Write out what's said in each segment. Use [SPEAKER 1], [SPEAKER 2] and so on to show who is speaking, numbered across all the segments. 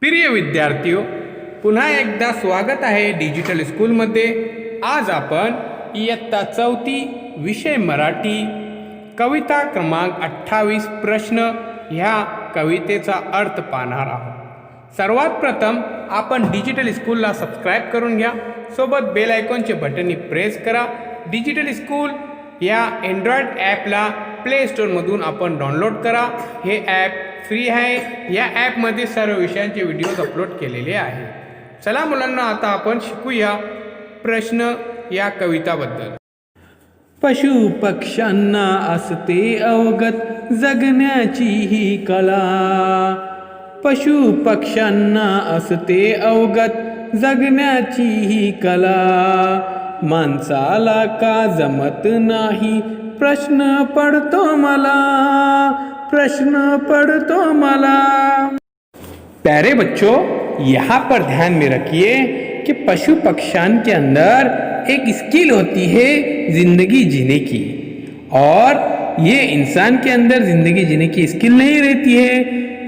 [SPEAKER 1] प्रिय विद्यार्थियों, पुन्हा एकदा स्वागत आहे डिजिटल स्कूलमध्ये. आज आपण इयत्ता 4थी विषय मराठी कविता क्रमांक 28 प्रश्न ह्या कवितेचा अर्थ पाहणार आहोत. सर्वात प्रथम आपण डिजिटल स्कूलला सबस्क्राईब करून घ्या. सोबत बेल आयकॉनचे बटन प्रेस करा. डिजिटल स्कूल या अँड्रॉइड ॲपला प्ले स्टोअरमधून आपण डाउनलोड करा. हे ॲप फ्री आहे. या ॲपमध्ये सर्व विषयांचे व्हिडिओज अपलोड केलेले आहे. चला मुलांना, आता आपण शिकूया प्रश्न या कविताबद्दल.
[SPEAKER 2] पशु पक्ष्यांना असते अवगत जगण्याची ही कला. पशु पक्ष्यांना असते अवगत जगण्याची ही कला. माणसाला का जमत नाही प्रश्न पडतो मला, प्रश्न पड़तो मला.
[SPEAKER 1] प्यारे बच्चों, यहाँ पर ध्यान में रखिए कि पशु पक्षान के अंदर एक स्किल होती है जिंदगी जीने की, और ये इंसान के अंदर जिंदगी जीने की स्किल नहीं रहती है.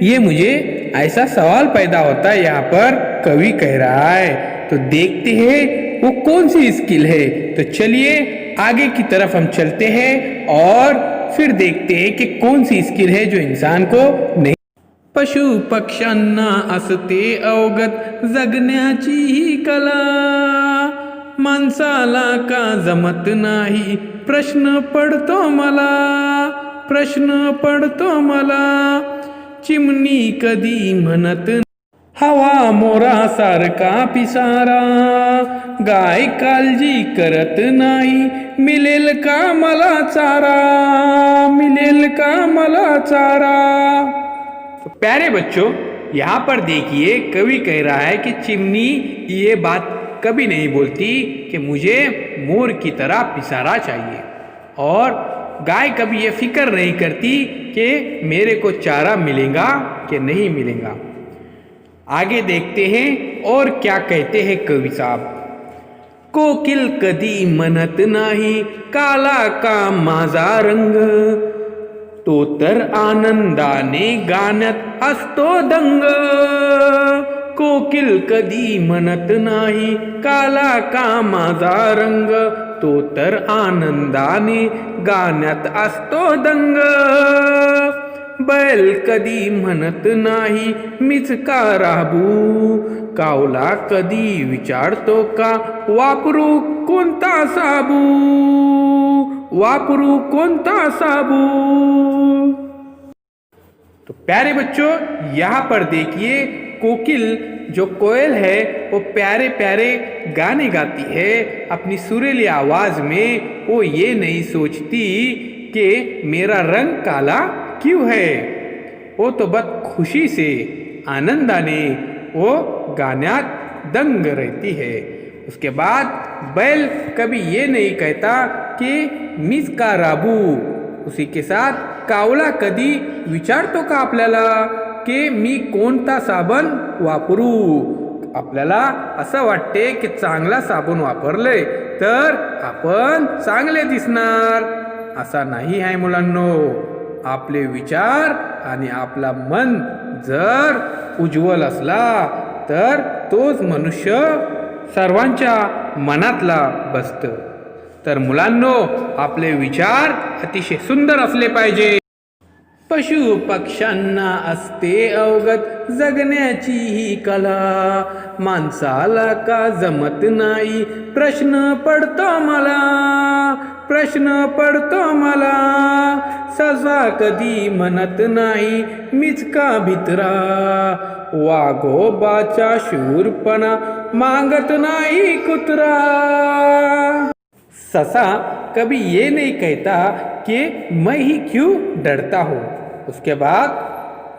[SPEAKER 1] ये मुझे ऐसा सवाल पैदा होता है, यहाँ पर कवि कह रहा है. तो देखते हैं वो कौन सी स्किल है. तो चलिए आगे की तरफ हम चलते हैं और फिर देखते हैं कि कौन सी स्किल है जो इंसान को नहीं.
[SPEAKER 2] पशु पक्ष्यांना असते अवगत जगण्याची ही कला. माणसाला का जमत नाही प्रश्न पडतो मला, प्रश्न पडतो मला. चिमणी कधी म्हणत हवा मोरासारखा पिसारा. गाय काळजी करत नाही मिळेल का मला चारा, मिळेल का मला चारा.
[SPEAKER 1] तो प्यारे बच्चों, यहाँ पर देखिए कवि कह रहा है कि चिमनी ये बात कभी नहीं बोलती कि मुझे मोर की तरह पिसारा चाहिए, और गाय कभी ये फिक्र नहीं करती कि मेरे को चारा मिलेगा कि नहीं मिलेगा. आगे देखते हैं और क्या कहते हैं कवि साहब.
[SPEAKER 2] कोकिल कधी म्हणत नाही काला का माझा रंग. तो तर आनंदाने गाण्यात असतो दंग. कोकिल कधी म्हणत नाही काला का माझा रंग. तो तर आनंदाने गाण्यात असतो दंग. बैल कधी म्हणत नाही मीच का राबू. कावला कधी विचारतो का वापरू कोणता साबू, वापरू कोणता साबू.
[SPEAKER 1] तो प्यारे बच्चों, यहाँ पर देखिए कोकिल जो कोयल है वो प्यारे प्यारे गाने गाती है अपनी सुरीली आवाज में. वो ये नहीं सोचती कि मेरा रंग काला क्यों है. वो तो बस खुशी से आनंदाने वो गाण्यात दंग रहती है. उसके बाद बैल कभी ये नहीं कहता कि मीच का राबू. उसी के साथ कावला कधी विचारतो का आपल्याला की मी कोणता साबण वापरू. आपल्याला असं वाटते की चांगला साबण वापरले तर आपण चांगले दिसणार. असा नाही आहे मुलांनो. आपले विचार आणि आपला मन जर उज्ज्वल असला तर तोच मनुष्य सर्वांच्या मनातला बसतं. तर मुलांनो, आपले विचार अतिशय सुंदर असले पाहिजे.
[SPEAKER 2] पशु पक्ष्यांना असते अवगत जगण्याची ही कला. माणसाला का जमत नाही प्रश्न पडतो मला, प्रश्न पडतो मला. ससा कधी म्हणत नाही मीच का भित्रा. वाघोबाचा शूरपणा मागत नाही कुत्रा. ससा कभी ये नहीं कहता कि मैं ही क्यों डरता हूँ. उसके बाद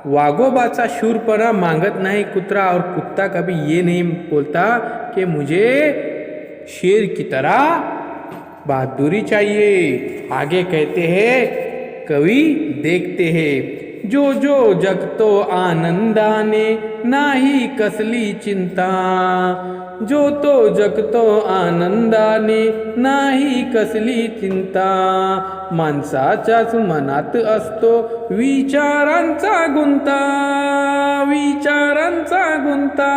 [SPEAKER 2] वाघोबाचा शूरपणा मांगत नहीं कुत्रा, और कुत्ता कभी ये नहीं बोलता कि मुझे शेर की तरह बहादुरी चाहिए. आगे कहते हैं कवि, देखते हैं जो जो जगतो आनंदाने नाही कसली चिंता, जो तो जगतो आनंदाने नाही कसली चिंता, माणसाच्याच मनात असतो विचारांचा गुंता, विचारांचा गुंता,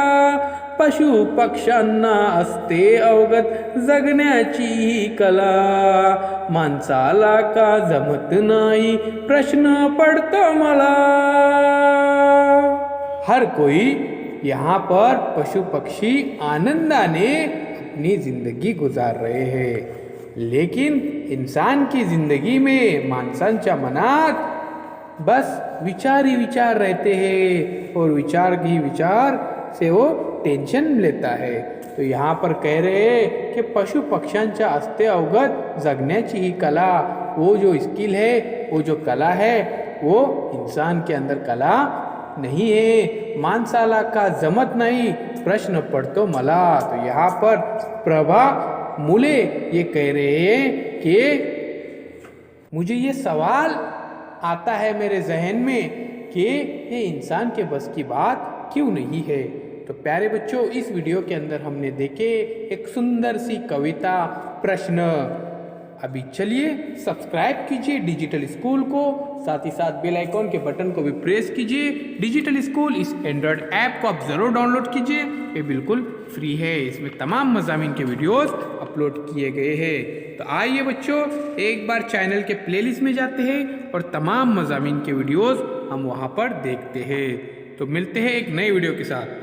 [SPEAKER 2] पशु पक्ष्यांना असते अवगत जगण्याची ही कला, माणसाला का जमत नाही प्रश्न पडतो मला। हर कोई यहाँ पर पशु पक्षी आनंदाने अपनी जिंदगी गुजार रहे हैं, लेकिन इंसान की जिंदगी में माणसांच्या मनात बस विचार ही विचार रहते हैं और विचार ही विचार से वो टेंशन लेता है। तो यहाँ पर कह रहे हैं कि पशु पक्ष्यांच्या असते अवगत जगण्याची ही कला, वो जो स्किल है, वो जो कला है, वो इंसान के अंदर कला नहीं है, माणसाला का जमत नहीं प्रश्न पडतो मला। तो यहाँ पर प्रभा मुले ये कह रहे हैं कि मुझे ये सवाल आता है मेरे जहन में कि ये इंसान के बस की बात क्यों नहीं है। तो प्यारे बच्चों, इस वीडियो के अंदर हमने देखे एक सुंदर सी कविता प्रश्न। अभी चलिए सब्सक्राइब कीजिए डिजिटल स्कूल को, साथ ही साथ बेल आइकॉन के बटन को भी प्रेस कीजिए। डिजिटल स्कूल इस एंड्रॉयड ऐप को आप ज़रूर डाउनलोड कीजिए, ये बिल्कुल फ्री है। इसमें तमाम मज़ामीन के वीडियोस अपलोड किए गए हैं। तो आइए बच्चों, एक बार चैनल के प्लेलिस्ट में जाते हैं और तमाम मज़ामीन के वीडियोस हम वहाँ पर देखते हैं। तो मिलते हैं एक नए वीडियो के साथ।